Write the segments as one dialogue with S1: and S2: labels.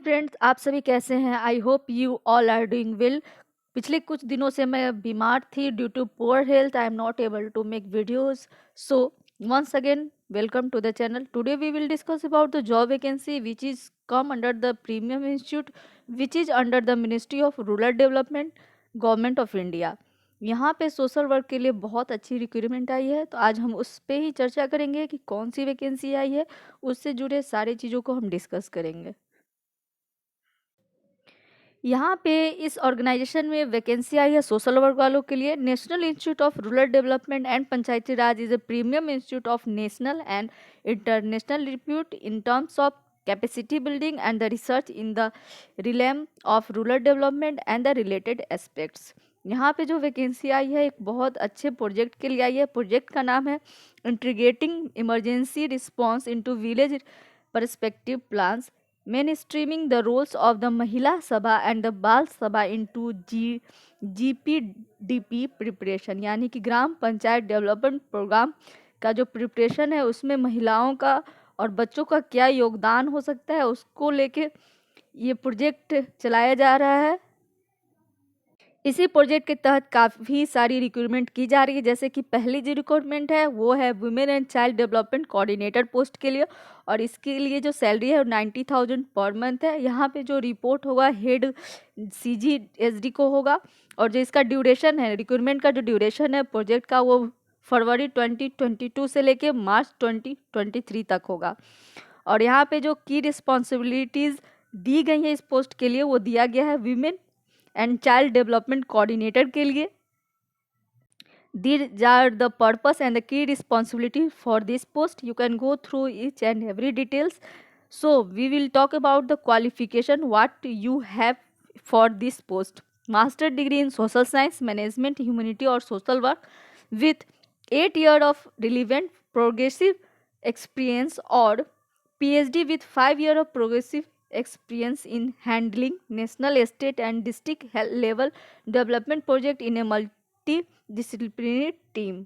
S1: Friends, आप सभी कैसे हैं? I hope you all are doing well. पिछले कुछ दिनों से मैं बीमार थी due to poor health. I am not able to make videos. So once again, welcome to the channel. Today we will discuss about the job vacancy which is come under the Premium Institute, which is under the Ministry of Rural Development, Government of India. यहाँ पे social work के लिए बहुत अच्छी recruitment आई है, तो आज हम उस पे ही चर्चा करेंगे कि कौन सी वैकेंसी आई है। उससे जुड़े सारी चीज़ों को हम डिस्कस करेंगे। यहाँ पे इस ऑर्गेनाइजेशन में वैकेंसी आई है सोशल वर्क वालों के लिए। National institute of rural development and Panchayati Raj is a premium institute of national and international repute in terms of capacity building and the research in the realm of rural development and the related aspects. यहाँ पे जो vacancy आई है एक बहुत अच्छे project के लिए आई है। प्रोजेक्ट का नाम है integrating emergency response into village perspective plans, mainstreaming the roles of the Mahila Sabha and the Bal Sabha into GPDP preparation, यानी कि ग्राम पंचायत डेवलपमेंट प्रोग्राम का जो प्रिपरेशन है उसमें महिलाओं का और बच्चों का क्या योगदान हो सकता है उसको लेके ये प्रोजेक्ट चलाया जा रहा है। इसी प्रोजेक्ट के तहत काफ़ी सारी रिक्रूटमेंट की जा रही है। जैसे कि पहली जो रिक्रूटमेंट है वो है women and child development coordinator post के लिए, और इसके लिए जो सैलरी है वो 90,000 पर मंथ है। यहाँ पे जो रिपोर्ट होगा हेड CGSD को होगा, और जो इसका ड्यूरेशन है, रिक्रूटमेंट का जो ड्यूरेशन है प्रोजेक्ट का, वो फरवरी 2022 से लेके मार्च 2023 तक होगा। और यहाँ पे जो की रिस्पॉन्सिबिलिटीज़ दी गई हैं इस पोस्ट के लिए वो दिया गया है women and child development coordinator के लिए। These are the purpose and the key responsibility for this post. You can go through each and every details. So we will talk about the qualification what you have for this post. Master degree in social science, management, humanity or social work with 8 years of relevant progressive experience, or PhD with 5 years of progressive experience in handling national, state and district level development project in a multidisciplinary team।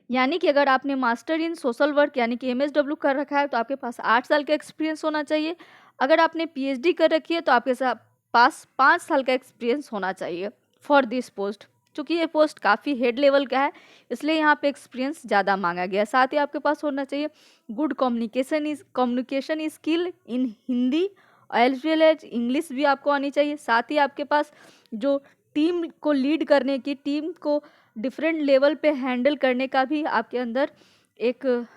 S1: यानी कि अगर आपने master in social work यानी कि MSW कर रखा है तो आपके पास 8 साल का एक्सपीरियंस होना चाहिए। अगर आपने PhD कर रखी है तो आपके पास 5 साल का एक्सपीरियंस होना चाहिए फॉर दिस पोस्ट। चूँकि ये पोस्ट काफ़ी हेड लेवल का है इसलिए यहाँ पे एक्सपीरियंस ज़्यादा मांगा गया है। साथ ही आपके पास होना चाहिए good communication skill in Hindi as well as English भी आपको आनी चाहिए। साथ ही आपके पास जो टीम को लीड करने की, टीम को डिफरेंट लेवल पे हैंडल करने का भी आपके अंदर एक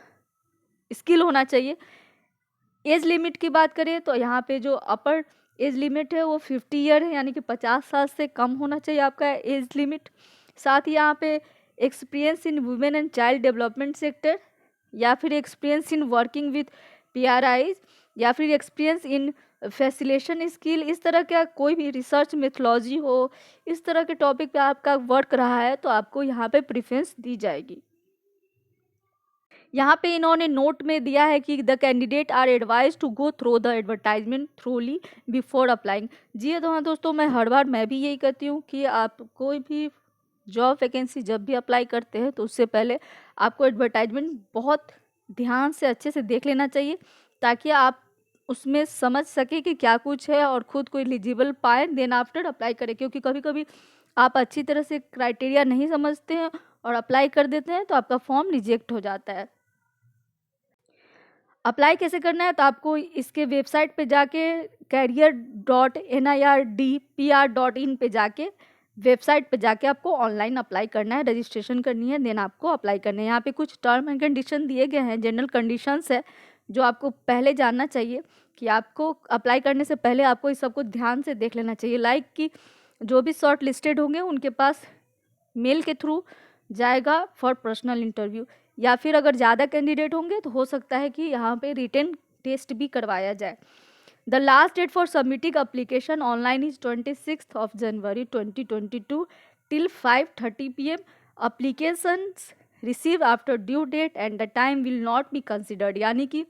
S1: स्किल होना चाहिए। एज लिमिट की बात करें तो यहाँ पे जो अपर एज लिमिट है वो 50 ईयर है, यानी कि 50 साल से कम होना चाहिए आपका एज लिमिट। साथ ही यहाँ पे experience in women and child development sector, या फिर experience in working with PRIs, या फिर एक्सपीरियंस इन फैसिलेशन स्किल, इस तरह का कोई भी रिसर्च मेथोलॉजी हो, इस तरह के टॉपिक पे आपका वर्क रहा है तो आपको यहाँ पे प्रेफरेंस दी जाएगी। यहाँ पे इन्होंने नोट में दिया है कि the candidate are advise to go through the advertisement thoroughly before applying. जी हाँ दोस्तों, हर बार मैं भी यही कहती हूँ कि आप कोई भी जॉब वैकेंसी जब भी अप्लाई करते हैं तो उससे पहले आपको एडवर्टाइजमेंट बहुत ध्यान से अच्छे से देख लेना चाहिए, ताकि आप उसमें समझ सके कि क्या कुछ है और ख़ुद को एलिजिबल पाए, देन आफ्टर अप्लाई करें। क्योंकि कभी कभी आप अच्छी तरह से क्राइटेरिया नहीं समझते हैं और अप्लाई कर देते हैं तो आपका फॉर्म रिजेक्ट हो जाता है। अप्लाई कैसे करना है तो आपको इसके वेबसाइट पे जाके career.nirdpr.in पे जाके वेबसाइट पे जाके आपको ऑनलाइन अप्लाई करना है, रजिस्ट्रेशन करनी है, देन आपको अप्लाई करना है। यहाँ पे कुछ टर्म एंड कंडीशन दिए गए हैं, जनरल कंडीशंस है जो आपको पहले जानना चाहिए कि आपको अप्लाई करने से पहले आपको इस सबको ध्यान से देख लेना चाहिए। लाइक कि जो भी शॉर्ट लिस्टेड होंगे उनके पास मेल के थ्रू जाएगा फॉर पर्सनल इंटरव्यू, या फिर अगर ज़्यादा कैंडिडेट होंगे तो हो सकता है कि यहाँ पे रिटन टेस्ट भी करवाया जाए। The last date for submitting application online is 26 January 2022 till 5:30 PM। Applications receive after due date and the time will not be considered. यानी कि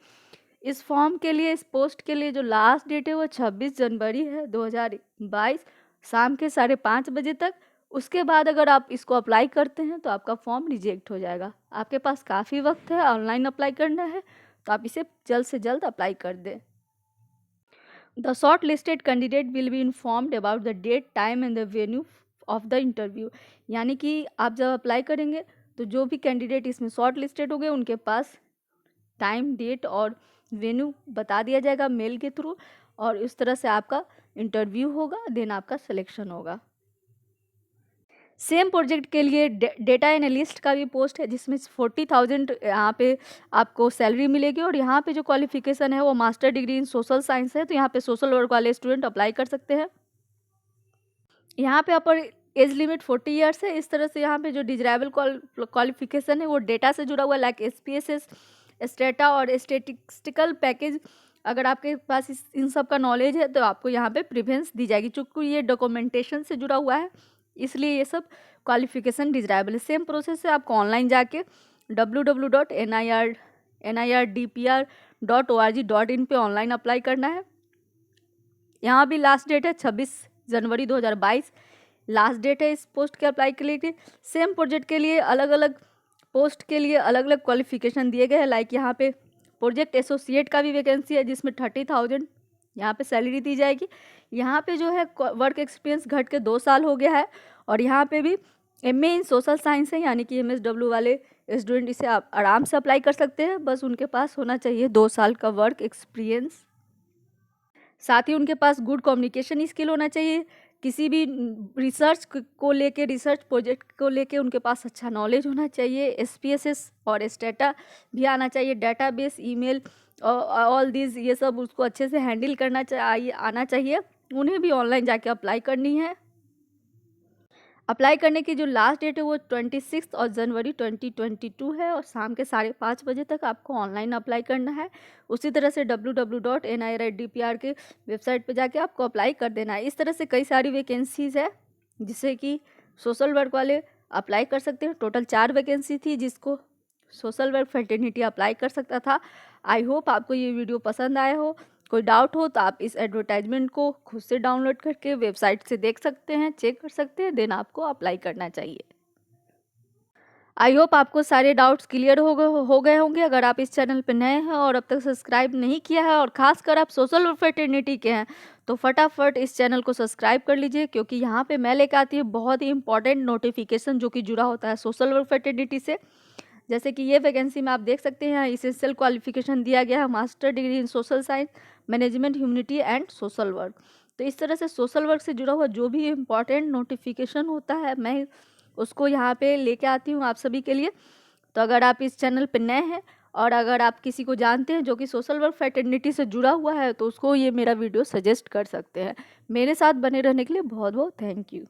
S1: इस फॉर्म के लिए, इस पोस्ट के लिए जो लास्ट डेट है वो 26 जनवरी है 2022 शाम के 5:30 बजे तक। उसके बाद अगर आप इसको अप्लाई करते हैं तो आपका फॉर्म रिजेक्ट हो जाएगा। आपके पास काफ़ी वक्त है, ऑनलाइन अप्लाई करना है तो आप इसे जल्द से जल्द अप्लाई कर दें। The short listed candidate will be informed about the date, time and the venue of the interview. यानी कि आप जब अप्लाई करेंगे तो जो भी कैंडिडेट इसमें शॉर्ट लिस्टेड हो गए उनके पास टाइम, डेट और वेन्यू बता दिया जाएगा मेल के थ्रू, और इस तरह से आपका इंटरव्यू होगा, देन आपका सिलेक्शन होगा। सेम प्रोजेक्ट के लिए डेटा एनालिस्ट का भी पोस्ट है, जिसमें 40,000 यहाँ पे आपको सैलरी मिलेगी, और यहाँ पे जो क्वालिफिकेशन है वो master degree in social science है, तो यहाँ पे सोशल वर्क वाले स्टूडेंट अप्लाई कर सकते हैं। यहाँ पे अपर एज लिमिट 40 ईयर्स है। इस तरह से यहाँ पे जो डिजरेबल क्वालिफिकेशन है वो डेटा से जुड़ा हुआ है, लाइक SPSS, स्टेटा और स्टेटिस्टिकल पैकेज। अगर आपके पास इन सब का नॉलेज है तो आपको यहाँ पे प्रिफरेंस दी जाएगी। चूँकि ये डॉक्यूमेंटेशन से जुड़ा हुआ है इसलिए ये सब क्वालिफिकेशन डिजरेबल है। सेम प्रोसेस है, आपको ऑनलाइन जाके www.nirdpr.org.in पे ऑनलाइन अप्लाई करना है। यहाँ भी लास्ट डेट है 26 जनवरी 2022 लास्ट डेट है इस पोस्ट के अप्लाई के लिए। सेम प्रोजेक्ट के लिए अलग अलग पोस्ट के लिए अलग अलग क्वालिफिकेशन दिए गए हैं। लाइक यहाँ पे प्रोजेक्ट एसोसिएट का भी वैकेंसी है, जिसमें 30,000 यहाँ पे सैलरी दी जाएगी। यहाँ पे जो है वर्क एक्सपीरियंस घट के 2 साल हो गया है, और यहाँ पे भी MA इन सोशल साइंस है, यानी कि MSW वाले स्टूडेंट इसे आप आराम से अप्लाई कर सकते हैं। बस उनके पास होना चाहिए 2 साल का वर्क एक्सपीरियंस। साथ ही उनके पास गुड कम्युनिकेशन स्किल होना चाहिए। किसी भी रिसर्च को लेके, रिसर्च प्रोजेक्ट को लेके उनके पास अच्छा नॉलेज होना चाहिए। SPSS और स्टेटा भी आना चाहिए, डेटाबेस, ईमेल, ऑल दिस, ये सब उसको अच्छे से हैंडल करना चाहिए, आना चाहिए। उन्हें भी ऑनलाइन जाके अप्लाई करनी है। अप्लाई करने की जो लास्ट डेट है वो 26 और जनवरी 2022 है, और शाम के 5:30 बजे तक आपको ऑनलाइन अप्लाई करना है। उसी तरह से www.nirdpr के वेबसाइट पे जाके आपको अप्लाई कर देना है। इस तरह से कई सारी वैकेंसीज़ है जिससे कि सोशल वर्क वाले अप्लाई कर सकते हैं। टोटल 4 वैकेंसी थी जिसको सोशल वर्क फ्रेटर्निटी अप्लाई कर सकता था। आई होप आपको ये वीडियो पसंद आया हो। कोई डाउट हो तो आप इस एडवर्टाइजमेंट को खुद से डाउनलोड करके वेबसाइट से देख सकते हैं, चेक कर सकते हैं, देन आपको अप्लाई करना चाहिए। आई होप आपको सारे डाउट्स क्लियर हो गए होंगे। अगर आप इस चैनल पर नए हैं और अब तक सब्सक्राइब नहीं किया है, और ख़ासकर आप सोशल वर्क फ्रेटर्निटी के हैं, तो फटाफट इस चैनल को सब्सक्राइब कर लीजिए, क्योंकि यहाँ पे मैं लेकर आती हूँ बहुत ही इंपॉर्टेंट नोटिफिकेशन जो कि जुड़ा होता है सोशल वर्क फ्रेटर्निटी से। जैसे कि ये वैकेंसी में आप देख सकते हैं इसेंशियल क्वालिफिकेशन दिया गया है master degree in social science, management, humanity and social work. तो इस तरह से सोशल वर्क से जुड़ा हुआ जो भी इम्पॉर्टेंट नोटिफिकेशन होता है मैं उसको यहाँ पे लेके आती हूँ आप सभी के लिए। तो अगर आप इस चैनल पे नए हैं और अगर आप किसी को जानते हैं जो कि सोशल वर्क फ्रेटर्निटी से जुड़ा हुआ है, तो उसको ये मेरा वीडियो सजेस्ट कर सकते हैं। मेरे साथ बने रहने के लिए बहुत बहुत थैंक यू।